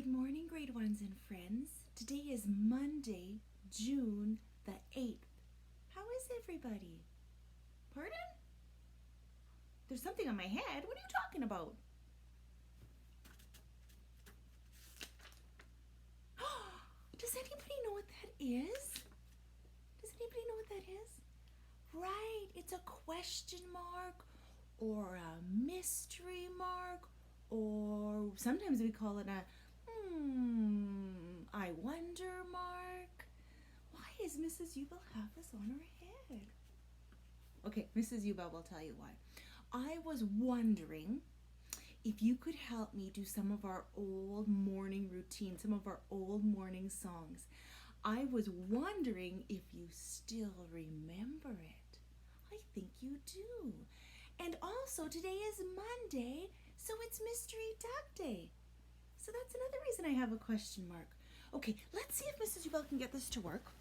Good morning, grade ones and friends. Today is Monday, June the 8th. How is everybody? Pardon? There's something on my head. What are you talking about? Does anybody know what that is? Does anybody know what that is? Right, it's a question mark or a mystery mark, or sometimes we call it a I wonder mark. Why does Mrs. Ubel have this on her head? Okay, Mrs. Ubel will tell you why. I was wondering if you could help me do some of our old morning routines, some of our old morning songs. I was wondering if you still remember it. I think you do. And also, today is Monday, so it's Mystery Duck Day. So that's another reason I have a question mark. Okay, let's see if Mrs. Ubel can get this to work.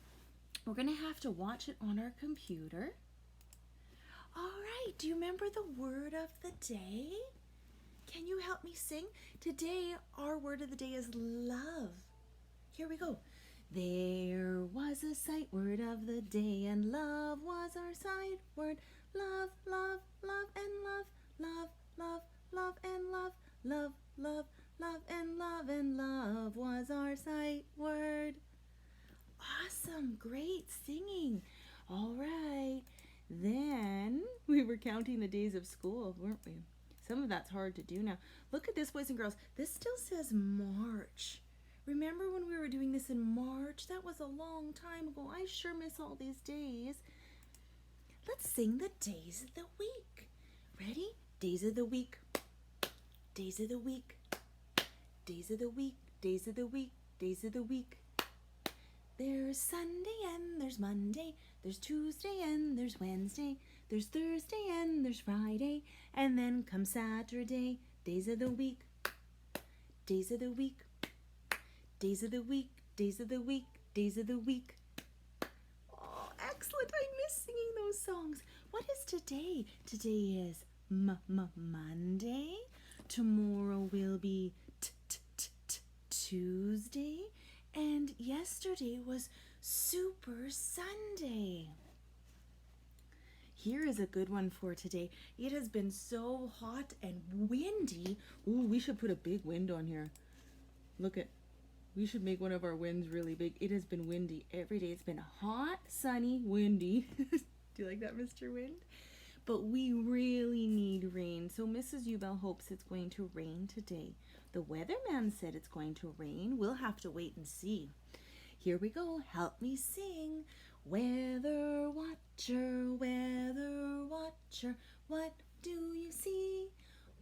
We're going to have to watch it on our computer. All right, do you remember the word of the day? Can you help me sing? Today, our word of the day is love. Here we go. There was a sight word of the day, and love was our sight word. Love, love, love, and love, love, love, love, and love, love, love, love, and love was our sight word. Awesome, great singing. All right, then we were counting the days of school, weren't we? Some of that's hard to do now. Look at this, boys and girls. This still says March. Remember when we were doing this in March? That was a long time ago. I sure miss all these days. Let's sing the days of the week. Ready? Days of the week. Days of the week. Days of the week. Days of the week. Days of the week. There's Sunday and there's Monday. There's Tuesday and there's Wednesday. There's Thursday and there's Friday. And then comes Saturday. Days of the week. Days of the week. Days of the week. Days of the week. Days of the week. Oh, excellent. I miss singing those songs. What is today? Today is Monday. Tomorrow will be Tuesday. And yesterday was Super Sunday. Here is a good one for today. It has been so hot and windy. Ooh, we should put a big wind on here. Look at, we should make one of our winds really big. It has been windy every day. It's been hot, sunny, windy. Do you like that, Mr. Wind? But we really need rain. So Mrs. Ubel hopes it's going to rain today. The weatherman said it's going to rain. We'll have to wait and see. Here we go. Help me sing. Weather watcher, what do you see?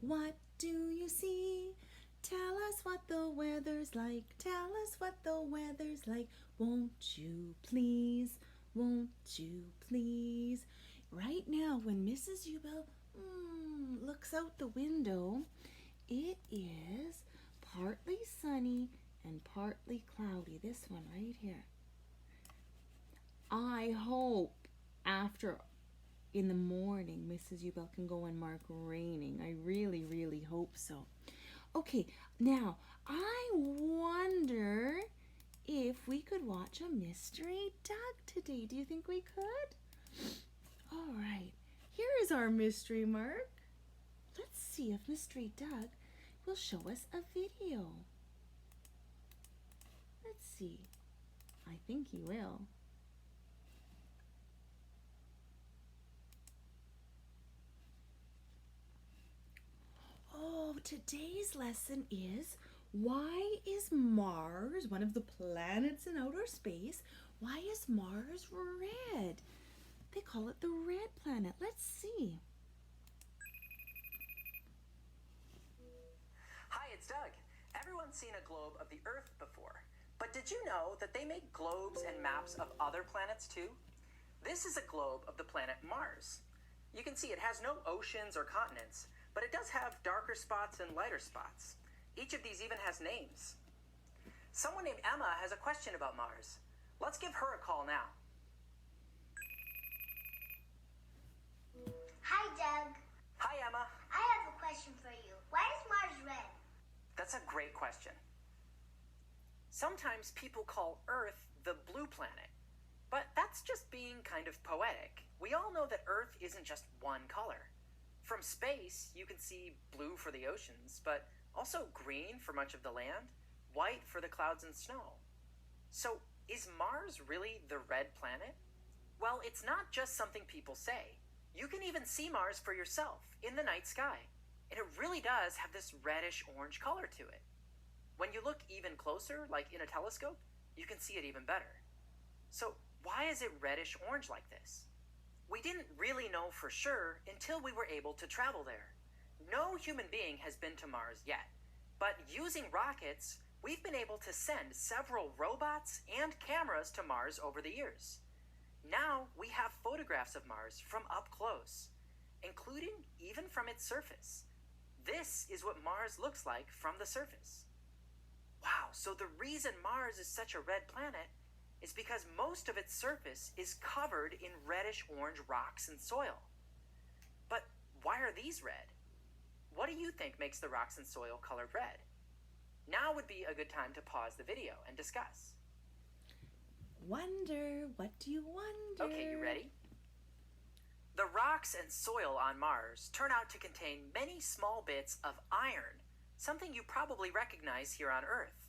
What do you see? Tell us what the weather's like. Tell us what the weather's like. Won't you please? Won't you please? Right now, when Mrs. Ubel looks out the window, it is partly sunny and partly cloudy. This one right here. I hope after in the morning, Mrs. Ubel can go and mark raining. I really, really hope so. Okay, now I wonder if we could watch a Mystery Duck today. Do you think we could? All right, here is our mystery mark. Let's see if Mystery Duck will show us a video. Let's see. I think he will. Oh, today's lesson is, why is Mars, one of the planets in outer space, why is Mars red? They call it the red planet. Let's see. Hi, it's Doug. Everyone's seen a globe of the Earth before, but did you know that they make globes and maps of other planets too? This is a globe of the planet Mars. You can see it has no oceans or continents, but it does have darker spots and lighter spots. Each of these even has names. Someone named Emma has a question about Mars. Let's give her a call now. Hi, Doug. Hi, Emma. I have a question for you. Why is Mars red? That's a great question. Sometimes people call Earth the blue planet, but that's just being kind of poetic. We all know that Earth isn't just one color. From space, you can see blue for the oceans, but also green for much of the land, white for the clouds and snow. So, is Mars really the red planet? Well, it's not just something people say. You can even see Mars for yourself in the night sky, and it really does have this reddish-orange color to it. When you look even closer, like in a telescope, you can see it even better. So, why is it reddish-orange like this? We didn't really know for sure until we were able to travel there. No human being has been to Mars yet, but using rockets, we've been able to send several robots and cameras to Mars over the years. Now we have photographs of Mars from up close, including even from its surface. This is what Mars looks like from the surface. Wow, so the reason Mars is such a red planet is because most of its surface is covered in reddish-orange rocks and soil. But why are these red? What do you think makes the rocks and soil colored red? Now would be a good time to pause the video and discuss. Wonder, what do you wonder? Okay, you ready? The rocks and soil on Mars turn out to contain many small bits of iron, something you probably recognize here on Earth.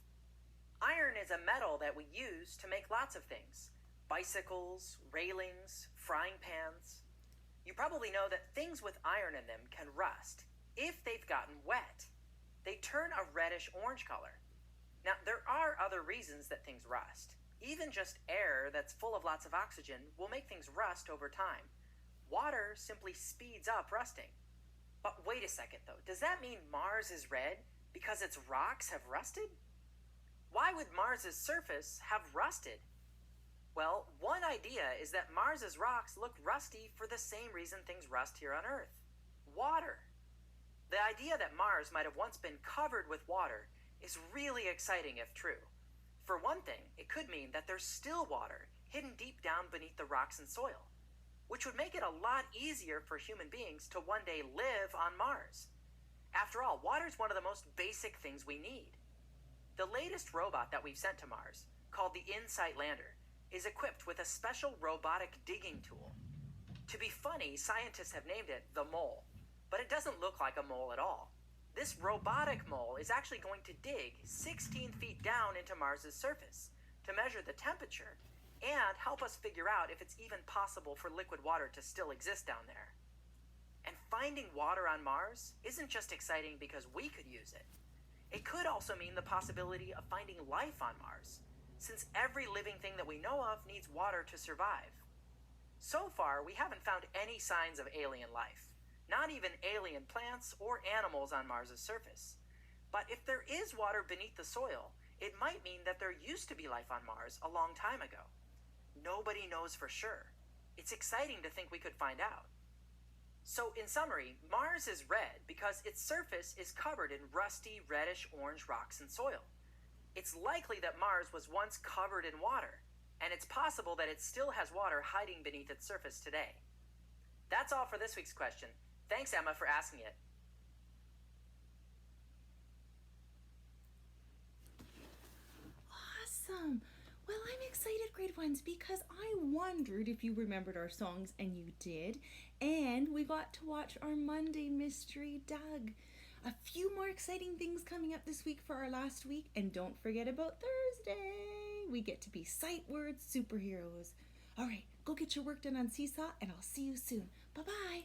Iron is a metal that we use to make lots of things: bicycles, railings, frying pans. You probably know that things with iron in them can rust if they've gotten wet. They turn a reddish-orange color. Now, there are other reasons that things rust. Even just air that's full of lots of oxygen will make things rust over time. Water simply speeds up rusting. But wait a second though, does that mean Mars is red because its rocks have rusted? Why would Mars's surface have rusted? Well, one idea is that Mars's rocks look rusty for the same reason things rust here on Earth: water. The idea that Mars might have once been covered with water is really exciting if true. For one thing, it could mean that there's still water hidden deep down beneath the rocks and soil, which would make it a lot easier for human beings to one day live on Mars. After all, water is one of the most basic things we need. The latest robot that we've sent to Mars, called the InSight Lander, is equipped with a special robotic digging tool. To be funny, scientists have named it the Mole, but it doesn't look like a mole at all. This robotic mole is actually going to dig 16 feet down into Mars's surface to measure the temperature and help us figure out if it's even possible for liquid water to still exist down there. And finding water on Mars isn't just exciting because we could use it. It could also mean the possibility of finding life on Mars, since every living thing that we know of needs water to survive. So far, we haven't found any signs of alien life, not even alien plants or animals on Mars's surface. But if there is water beneath the soil, it might mean that there used to be life on Mars a long time ago. Nobody knows for sure. It's exciting to think we could find out. So in summary, Mars is red because its surface is covered in rusty, reddish-orange rocks and soil. It's likely that Mars was once covered in water, and it's possible that it still has water hiding beneath its surface today. That's all for this week's question. Thanks, Emma, for asking it. Awesome. Well, I'm excited, grade ones, because I wondered if you remembered our songs, and you did. And we got to watch our Monday Mystery Doug. A few more exciting things coming up this week for our last week. And don't forget about Thursday. We get to be sight words superheroes. All right, go get your work done on Seesaw, and I'll see you soon. Bye-bye.